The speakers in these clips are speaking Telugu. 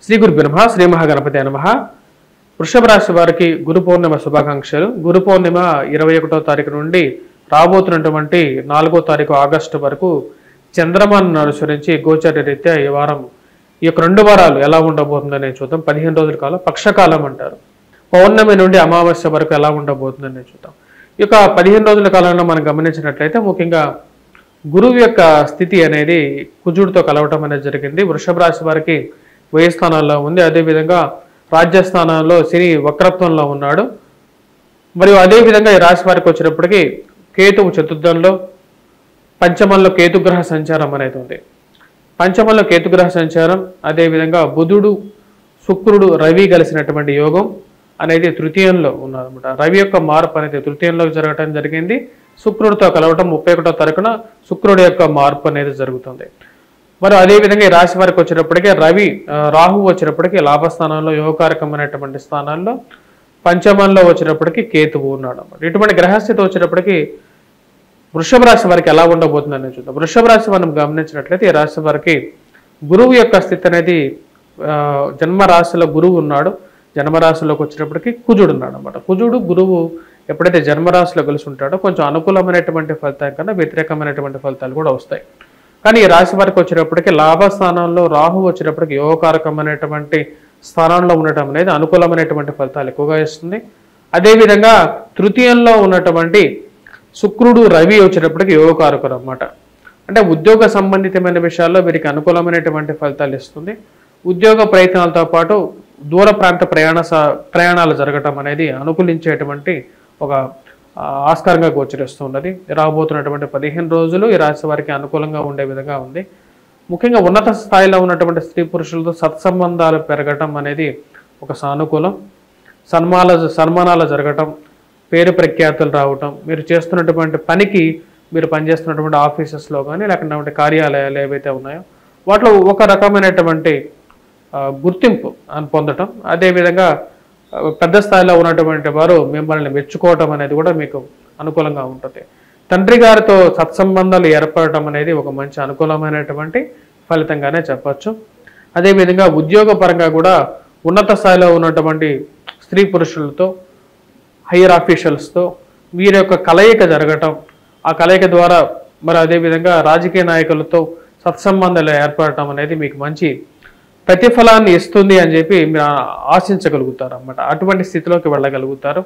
శ్రీ గురుభ్యో నమః. శ్రీ మహాగణపతే నమః. వృషభ రాశి వారికి గురు పౌర్ణిమ శుభాకాంక్షలు. గురు పౌర్ణిమ 21వ తారీఖు నుండి రాబోతున్నటువంటి 4వ తారీఖు ఆగస్టు వరకు చంద్రమాను అనుసరించి గోచర రీత్యా ఈ వారం ఈ యొక్క 2 వారాలు ఎలా ఉండబోతుందని చూద్దాం. 15 రోజుల కాలం పక్షకాలం అంటారు. పౌర్ణమి నుండి అమావాస్య వరకు ఎలా ఉండబోతుందని చూద్దాం. ఈ యొక్క 15 రోజుల కాలంలో మనం గమనించినట్లయితే ముఖ్యంగా గురువు యొక్క స్థితి అనేది కుజుడితో కలవటం అనేది జరిగింది. వృషభ రాశి వారికి 10 స్థానాల్లో ఉంది. అదేవిధంగా రాజ్యస్థానాల్లో శని వక్రత్వంలో ఉన్నాడు. మరియు అదేవిధంగా ఈ రాశి వారికి వచ్చినప్పటికీ కేతువు చతుర్థంలో, పంచమంలో కేతుగ్రహ సంచారం అనేది ఉంది. పంచమంలో కేతుగ్రహ సంచారం, అదేవిధంగా బుధుడు, శుక్రుడు, రవి కలిసినటువంటి యోగం అనేది తృతీయంలో ఉన్నదన్నమాట. రవి యొక్క మార్పు అనేది తృతీయంలో జరగటం జరిగింది. శుక్రుడితో కలవటం 31వ తారీఖున శుక్రుడి యొక్క మార్పు అనేది జరుగుతుంది. మరి అదేవిధంగా ఈ రాశి వారికి వచ్చినప్పటికీ రాహు వచ్చినప్పటికీ లాభస్థానంలో, యోగకారకమైనటువంటి స్థానాల్లో, పంచమంలో వచ్చినప్పటికీ కేతువు ఉన్నాడు అన్నమాట. ఇటువంటి గ్రహస్థితి వచ్చినప్పటికీ వృషభ రాశి వారికి ఎలా ఉండబోతుందని చూద్దాం. వృషభ రాశి మనం గమనించినట్లయితే ఈ రాశి వారికి గురువు యొక్క స్థితి అనేది జన్మరాశిలో గురువు ఉన్నాడు. జన్మరాశిలోకి వచ్చినప్పటికీ కుజుడు ఉన్నాడు అనమాట. కుజుడు గురువు ఎప్పుడైతే జన్మరాశిలో కలిసి ఉంటాడో కొంచెం అనుకూలమైనటువంటి ఫలితాల కన్నా వ్యతిరేకమైనటువంటి ఫలితాలు కూడా వస్తాయి. కానీ ఈ రాశి వారికి వచ్చినప్పటికీ లాభస్థానంలో రాహు వచ్చినప్పటికీ యోగకారకమైనటువంటి స్థానంలో ఉండటం అనేది అనుకూలమైనటువంటి ఫలితాలు ఎక్కువగా ఇస్తుంది. అదేవిధంగా తృతీయంలో ఉన్నటువంటి శుక్రుడు, రవి వచ్చినప్పటికీ యోగకారకులు అన్నమాట. అంటే ఉద్యోగ సంబంధితమైన విషయాల్లో వీరికి అనుకూలమైనటువంటి ఫలితాలు ఇస్తుంది. ఉద్యోగ ప్రయత్నాలతో పాటు దూర ప్రాంత ప్రయాణాలు జరగటం అనేది అనుకూలించేటువంటి ఒక ఆస్కారంగా గోచరిస్తున్నది. రాబోతున్నటువంటి 15 రోజులు ఈ రాశి వారికి అనుకూలంగా ఉండే విధంగా ఉంది. ముఖ్యంగా ఉన్నత స్థాయిలో ఉన్నటువంటి స్త్రీ పురుషులతో సత్సంబంధాలు పెరగటం అనేది ఒక సానుకూలం. సన్మానాలు జరగటం, పేరు ప్రఖ్యాతులు రావటం, మీరు చేస్తున్నటువంటి పనికి, మీరు పనిచేస్తున్నటువంటి ఆఫీసెస్లో కానీ లేకపోతే కార్యాలయాలు ఏవైతే ఉన్నాయో వాటిలో ఒక రకమైనటువంటి గుర్తింపు పొందటం, అదేవిధంగా పెద్ద స్థాయిలో ఉన్నటువంటి వారు మిమ్మల్ని మెచ్చుకోవటం అనేది కూడా మీకు అనుకూలంగా ఉంటుంది. తండ్రి గారితో సత్సంబంధాలు ఏర్పడటం అనేది ఒక మంచి అనుకూలమైనటువంటి ఫలితంగానే చెప్పచ్చు. అదేవిధంగా ఉద్యోగపరంగా కూడా ఉన్నత స్థాయిలో ఉన్నటువంటి స్త్రీ పురుషులతో, హైయర్ ఆఫీషియల్స్తో వీరి యొక్క కలయిక జరగటం, ఆ కలయిక ద్వారా మరి అదేవిధంగా రాజకీయ నాయకులతో సత్సంబంధాలు ఏర్పడటం అనేది మీకు మంచి ప్రతిఫలాన్ని ఇస్తుంది అని చెప్పి మీరు ఆశించగలుగుతారు అన్నమాట. అటువంటి స్థితిలోకి వెళ్ళగలుగుతారు.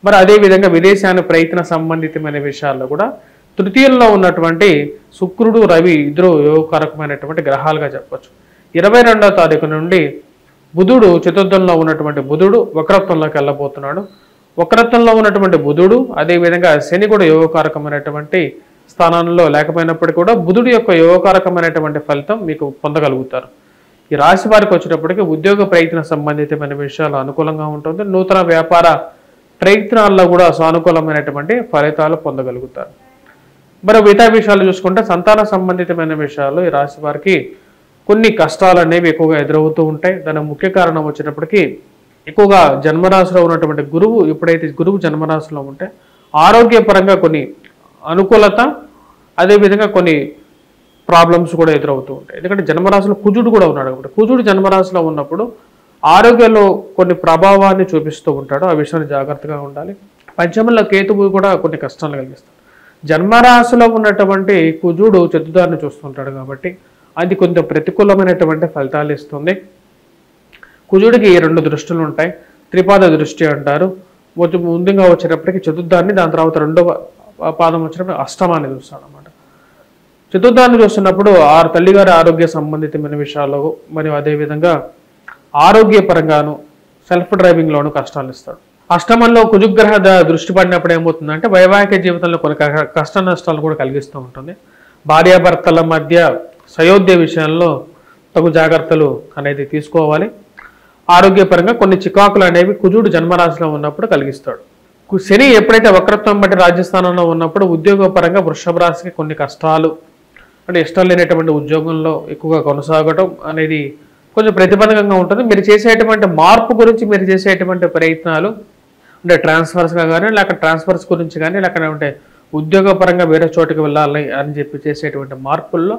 మరి అదేవిధంగా విదేశాన్ని ప్రయత్న సంబంధితమైన విషయాల్లో కూడా తృతీయంలో ఉన్నటువంటి శుక్రుడు, రవి ఇద్దరు యోగకారకమైనటువంటి గ్రహాలుగా చెప్పచ్చు. 22వ తారీఖు నుండి బుధుడు, చతుర్థంలో ఉన్నటువంటి బుధుడు వక్రత్వంలోకి వెళ్ళబోతున్నాడు. వక్రత్వంలో ఉన్నటువంటి బుధుడు, అదేవిధంగా శని కూడా యోగకారకమైనటువంటి స్థానంలో లేకపోయినప్పటికీ కూడా బుధుడు యొక్క యోగకారకమైనటువంటి ఫలితం మీకు పొందగలుగుతారు. ఈ రాశి వారికి వచ్చినప్పటికీ ఉద్యోగ ప్రయత్న సంబంధితమైన విషయాలు అనుకూలంగా ఉంటుంది. నూతన వ్యాపార ప్రయత్నాల్లో కూడా సానుకూలమైనటువంటి ఫలితాలు పొందగలుగుతారు. మరి మిగతా విషయాలు చూసుకుంటే సంతాన సంబంధితమైన విషయాలు ఈ రాశి వారికి కొన్ని కష్టాలు అనేవి ఎక్కువగా ఎదురవుతూ ఉంటాయి. దానికి ముఖ్య కారణం వచ్చినప్పటికీ ఎక్కువగా జన్మరాశిలో ఉన్నటువంటి గురువు, ఎప్పుడైతే గురువు జన్మరాశిలో ఉంటే ఆరోగ్యపరంగా కొన్ని అనుకూలత, అదేవిధంగా కొన్ని ప్రాబ్లమ్స్ కూడా ఎదురవుతూ ఉంటాయి. ఎందుకంటే జన్మరాశిలో కుజుడు కూడా ఉన్నాడు కాబట్టి కుజుడు జన్మరాశిలో ఉన్నప్పుడు ఆరోగ్యంలో కొన్ని ప్రభావాన్ని చూపిస్తూ ఉంటాడు. ఆ విషయాన్ని జాగ్రత్తగా ఉండాలి. పంచమంలో కేతువు కూడా కొన్ని కష్టాలు కలిగిస్తాడు. జన్మరాశిలో ఉన్నటువంటి కుజుడు చతుర్థాన్ని చూస్తుంటాడు కాబట్టి అది కొంచెం ప్రతికూలమైనటువంటి ఫలితాలు ఇస్తుంది. కుజుడికి 2 దృష్టులు ఉంటాయి. త్రిపాద దృష్టి అంటారు. ముందుగా వచ్చేటప్పటికి చతుర్థాన్ని, దాని తర్వాత 2వ పాదం వచ్చినప్పుడు అష్టమాన్ని చూస్తాడు అన్నమాట. చతుర్థాన్ని చూస్తున్నప్పుడు తల్లిగారి ఆరోగ్య సంబంధితమైన విషయాల్లో మరియు అదేవిధంగా ఆరోగ్యపరంగాను, సెల్ఫ్ డ్రైవింగ్లోనూ కష్టాలు ఇస్తాడు. అష్టమంలో కుజుగ్రహ దృష్టి పడినప్పుడు ఏమవుతుందంటే వైవాహిక జీవితంలో కొన్ని కష్ట నష్టాలు కూడా కలిగిస్తూ ఉంటుంది. భార్యాభర్తల మధ్య సయోధ్య విషయంలో తగు జాగ్రత్తలు అనేది తీసుకోవాలి. ఆరోగ్యపరంగా కొన్ని చికాకులు అనేవి కుజుడు జన్మరాశిలో ఉన్నప్పుడు కలిగిస్తాడు. శని ఎప్పుడైతే వక్రత్వం బట్టి రాజస్థానంలో ఉన్నప్పుడు ఉద్యోగపరంగా వృషభ రాశికి కొన్ని కష్టాలు, అంటే ఇష్టం లేనటువంటి ఉద్యోగంలో ఎక్కువగా కొనసాగటం అనేది కొంచెం ప్రతిబంధకంగా ఉంటుంది. మీరు చేసేటువంటి మార్పు గురించి, మీరు చేసేటువంటి ప్రయత్నాలు అంటే ట్రాన్స్ఫర్స్గా కానీ, లేక ట్రాన్స్ఫర్స్ గురించి కానీ, లేకపోతే ఉద్యోగపరంగా వేరే చోటుకి వెళ్ళాలి అని చెప్పి చేసేటువంటి మార్పుల్లో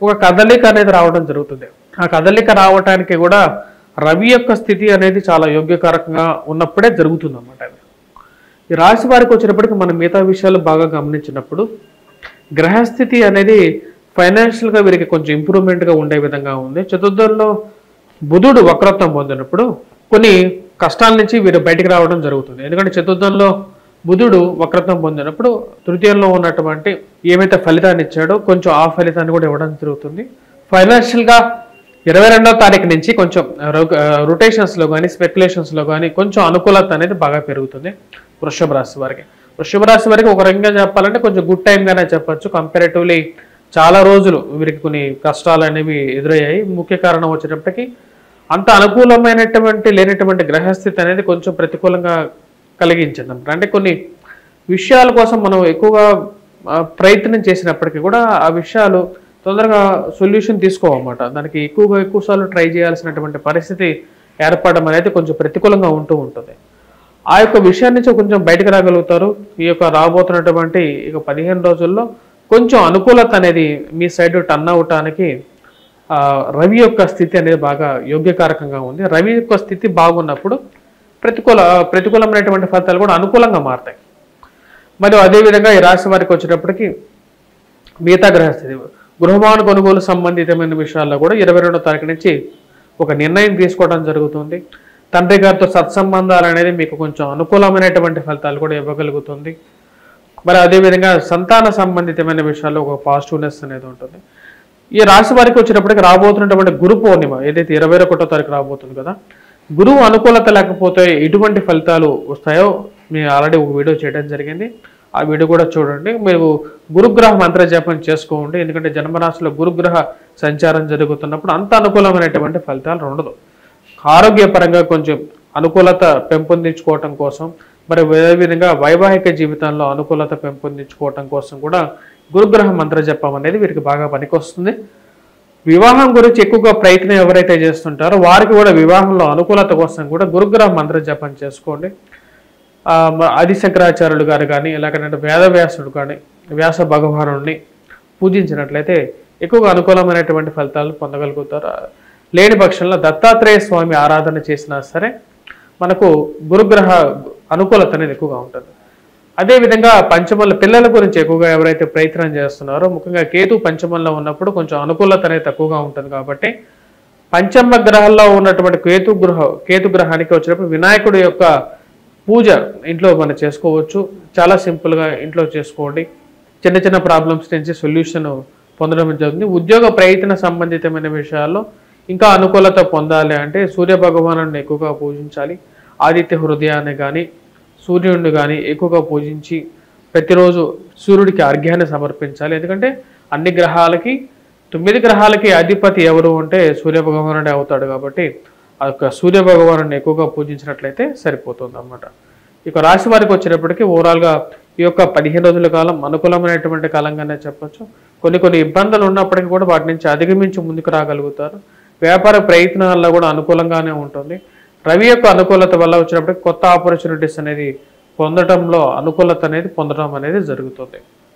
ఒక కదలిక అనేది రావడం జరుగుతుంది. ఆ కదలిక రావటానికి కూడా రవి యొక్క స్థితి అనేది చాలా యోగ్యకారకంగా ఉన్నప్పుడే జరుగుతుంది అన్నమాట. ఈ రాశి వారికి వచ్చినప్పటికీ మనం మిగతా విషయాలు బాగా గమనించినప్పుడు గ్రహస్థితి అనేది ఫైనాన్షియల్గా వీరికి కొంచెం ఇంప్రూవ్మెంట్గా ఉండే విధంగా ఉంది. చతుర్థంలో బుధుడు వక్రత్వం పొందినప్పుడు కొన్ని కష్టాల నుంచి వీరు బయటికి రావడం జరుగుతుంది. ఎందుకంటే చతుర్థంలో బుధుడు వక్రత్వం పొందినప్పుడు తృతీయంలో ఉన్నటువంటి ఏమైతే ఫలితాన్ని ఇచ్చాడో కొంచెం ఆ ఫలితాన్ని కూడా ఇవ్వడం జరుగుతుంది. ఫైనాన్షియల్గా 22వ తారీఖు నుంచి కొంచెం రొటేషన్స్లో కానీ స్పెక్యులేషన్స్లో కానీ కొంచెం అనుకూలత అనేది బాగా పెరుగుతుంది వృషభ రాశి వారికి. వృషభ రాశి వారికి ఒక రకంగా చెప్పాలంటే కొంచెం గుడ్ టైంగానే చెప్పచ్చు. కంపారేటివ్లీ చాలా రోజులు వీరికి కొన్ని కష్టాలు అనేవి ఎదురయ్యాయి. ముఖ్య కారణం వచ్చేటప్పటికి అంత అనుకూలమైనటువంటి లేనటువంటి గ్రహస్థితి అనేది కొంచెం ప్రతికూలంగా కలిగించింది. అంటే కొన్ని విషయాల కోసం మనం ఎక్కువగా ప్రయత్నం చేసినప్పటికీ కూడా ఆ విషయాలు తొందరగా సొల్యూషన్ తీసుకోవన్నమాట. దానికి ఎక్కువసార్లు ట్రై చేయాల్సినటువంటి పరిస్థితి ఏర్పడడం అనేది కొంచెం ప్రతికూలంగా ఉంటూ ఉంటుంది. ఆ యొక్క విషయాన్ని నుంచి కొంచెం బయటకు రాగలుగుతారు. ఈ యొక్క రాబోతున్నటువంటి ఇక 15 రోజుల్లో కొంచెం అనుకూలత అనేది మీ సైడ్ టర్న్ అవటానికి రవి యొక్క స్థితి అనేది బాగా యోగ్యకారకంగా ఉంది. రవి యొక్క స్థితి బాగున్నప్పుడు ప్రతికూలమైనటువంటి ఫలితాలు కూడా అనుకూలంగా మారుతాయి. మరియు అదేవిధంగా ఈ రాశి వారికి వచ్చేటప్పటికి మిగతా గ్రహస్థితి గృహభవన కొనుగోలు సంబంధితమైన విషయాల్లో కూడా 22వ తారీఖు నుంచి ఒక నిర్ణయం తీసుకోవడం జరుగుతుంది. తండ్రి గారితో సత్సంబంధాలు అనేది మీకు కొంచెం అనుకూలమైనటువంటి ఫలితాలు కూడా ఇవ్వగలుగుతుంది. మరి అదేవిధంగా సంతాన సంబంధితమైన విషయాల్లో ఒక పాజిటివ్నెస్ అనేది ఉంటుంది. ఈ రాశి వారికి వచ్చినప్పటికీ రాబోతున్నటువంటి గురు పౌర్ణిమ ఏదైతే 21వ తారీఖు రాబోతుంది కదా, గురువు అనుకూలత లేకపోతే ఎటువంటి ఫలితాలు వస్తాయో మేము ఆల్రెడీ ఒక వీడియో చేయడం జరిగింది. ఆ వీడియో కూడా చూడండి. మీరు గురుగ్రహ మంత్ర జపం చేసుకోండి. ఎందుకంటే జన్మరాశిలో గురుగ్రహ సంచారం జరుగుతున్నప్పుడు అంత అనుకూలమైనటువంటి ఫలితాలు ఉండదు. ఆరోగ్యపరంగా కొంచెం అనుకూలత పెంపొందించుకోవటం కోసం మరి అదేవిధంగా వైవాహిక జీవితంలో అనుకూలత పెంపొందించుకోవటం కోసం కూడా గురుగ్రహ మంత్ర జపం అనేది వీరికి బాగా పనికొస్తుంది. వివాహం గురించి ఎక్కువగా ప్రయత్నం ఎవరైతే చేస్తుంటారో వారికి కూడా వివాహంలో అనుకూలత కోసం కూడా గురుగ్రహ మంత్ర జపం చేసుకోండి. ఆదిశంకరాచార్యులు గారు కానీ లేకపోతే వేదవ్యాసుడు కానీ వ్యాస భగవానుడిని పూజించినట్లయితే ఎక్కువగా అనుకూలమైనటువంటి ఫలితాలు పొందగలుగుతారు. లేని పక్షంలో దత్తాత్రేయ స్వామి ఆరాధన చేసినా సరే మనకు గురుగ్రహ అనుకూలత అనేది ఎక్కువగా ఉంటుంది. అదేవిధంగా పంచమంలో పిల్లల గురించి ఎక్కువగా ఎవరైతే ప్రయత్నం చేస్తున్నారో ముఖ్యంగా కేతు పంచమంలో ఉన్నప్పుడు కొంచెం అనుకూలత అనేది తక్కువగా ఉంటుంది. కాబట్టి పంచమ గ్రహాల్లో ఉన్నటువంటి కేతు గ్రహానికి వచ్చినప్పుడు వినాయకుడి యొక్క పూజ ఇంట్లో మనం చేసుకోవచ్చు. చాలా సింపుల్గా ఇంట్లో చేసుకోండి. చిన్న చిన్న ప్రాబ్లమ్స్ నుంచి సొల్యూషన్ పొందడం జరుగుతుంది. ఉద్యోగ ప్రయత్న సంబంధితమైన విషయాల్లో ఇంకా అనుకూలత పొందాలి అంటే సూర్య భగవానుడిని ఎక్కువగా పూజించాలి. ఆదిత్య హృదయాన్ని కానీ సూర్యుడిని కానీ ఎక్కువగా పూజించి ప్రతిరోజు సూర్యుడికి అర్ఘ్యాన్ని సమర్పించాలి. ఎందుకంటే అన్ని గ్రహాలకి 9 గ్రహాలకి అధిపతి ఎవరు అంటే సూర్య భగవానుడే అవుతాడు. కాబట్టి ఆ యొక్క సూర్య భగవానుడిని ఎక్కువగా పూజించినట్లయితే సరిపోతుంది అన్నమాట. ఇక రాశి వారికి వచ్చేటప్పటికి ఓవరాల్గా ఈ యొక్క 15 రోజుల కాలం అనుకూలమైనటువంటి కాలంగానే చెప్పచ్చు. కొన్ని ఇబ్బందులు ఉన్నప్పటికీ కూడా వాటి నుంచి అధిగమించి ముందుకు రాగలుగుతారు. వ్యాపార ప్రయత్నాల్లో కూడా అనుకూలంగానే ఉంటుంది. రవి యొక్క అనుకూలత వల్ల వచ్చినప్పటికీ కొత్త ఆపర్చునిటీస్ అనేది పొందడంలో అనుకూలత అనేది పొందడం అనేది జరుగుతుంది.